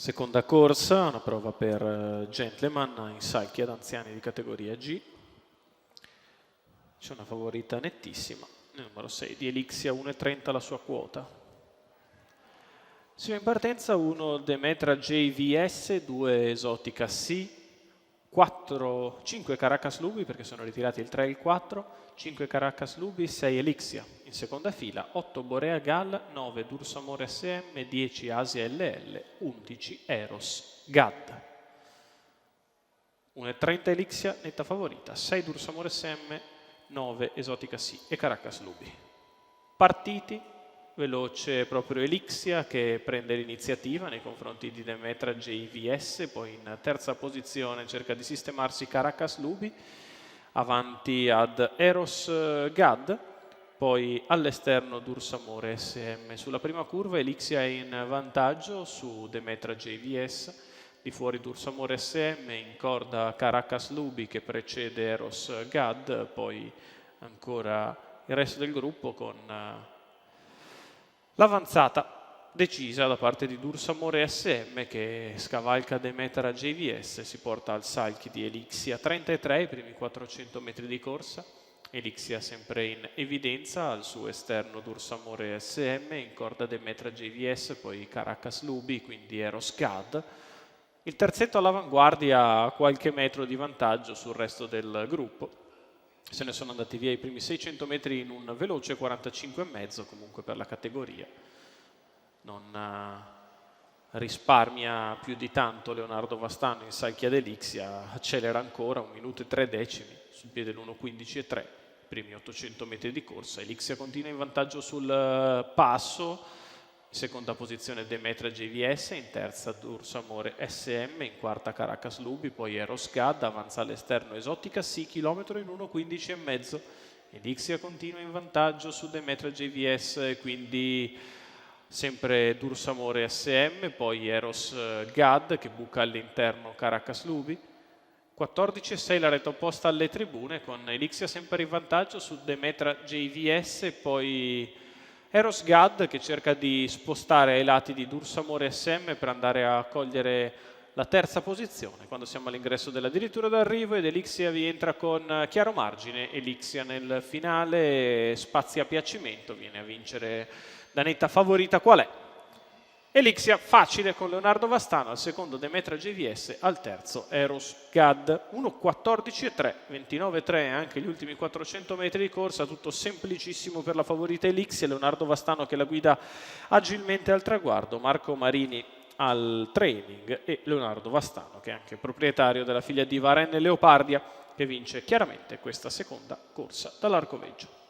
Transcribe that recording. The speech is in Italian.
Seconda corsa, una prova per gentleman in salchi ad anziani di categoria G. C'è una favorita nettissima, il numero 6 di Elixia, 1,30 la sua quota. Siamo in partenza, 1 Demetra JVS, 2 Esotica C, 5 Caracas Lubi perché sono ritirati il 3 e il 4, 5 Caracas Lubi, 6 Elixia. In seconda fila 8 Borea Gal, 9 Dursamore SM, 10 Asia LL, 11 Eros Gad. 1,30 Elixia, netta favorita, 6 Dursamore SM, 9 Esotica C e Caracas Lubi. Partiti, veloce proprio Elixia che prende l'iniziativa nei confronti di Demetra JVS, poi in terza posizione cerca di sistemarsi Caracas Lubi, avanti ad Eros Gad, poi all'esterno Dursamore SM. Sulla prima curva Elixia è in vantaggio su Demetra JVS, di fuori Dursamore SM, in corda Caracas Lubi che precede Eros Gad, poi ancora il resto del gruppo con l'avanzata decisa da parte di Dursamore SM che scavalca Demetra JVS, si porta al salchi di Elixia 33, i primi 400 metri di corsa. Elixia sempre in evidenza, al suo esterno Dursamore SM, in corda Demetra JVS, poi Caracas Lubi, quindi Eros Gad. Il terzetto all'avanguardia a qualche metro di vantaggio sul resto del gruppo. Se ne sono andati via i primi 600 metri in un veloce 45,5 comunque per la categoria. Non risparmia più di tanto Leonardo Vastano in salchi ad Elixia, accelera ancora 1 minuto e 3 decimi sul piede l'1,15,3, i primi 800 metri di corsa. Elixia continua in vantaggio sul passo, in seconda posizione Demetra JVS, in terza Dursamore SM, in quarta Caracas Lubi, poi Eros Gad, avanza all'esterno Esotica C, chilometro in 1,15,5. Elixia continua in vantaggio su Demetra JVS, quindi sempre Dursamore SM, poi Eros Gad che buca all'interno Caracas Lubi. 14,6 la retta opposta alle tribune, con Elixia sempre in vantaggio su Demetra JVS, poi Eros Gad che cerca di spostare ai lati di Dursamore SM per andare a cogliere la terza posizione quando siamo all'ingresso della dirittura d'arrivo, ed Elixia vi entra con chiaro margine. Elixia nel finale spazia a piacimento, viene a vincere da netta favorita. Qual è? Elixia facile con Leonardo Vastano, al secondo Demetra JVS, al terzo Eros Gad. 1,14,3, 29,3 anche gli ultimi 400 metri di corsa, tutto semplicissimo per la favorita Elixia. Leonardo Vastano che la guida agilmente al traguardo, Marco Marini al training e Leonardo Vastano che è anche proprietario della figlia di Varenne Leopardia che vince chiaramente questa seconda corsa dall'Arcoveggio.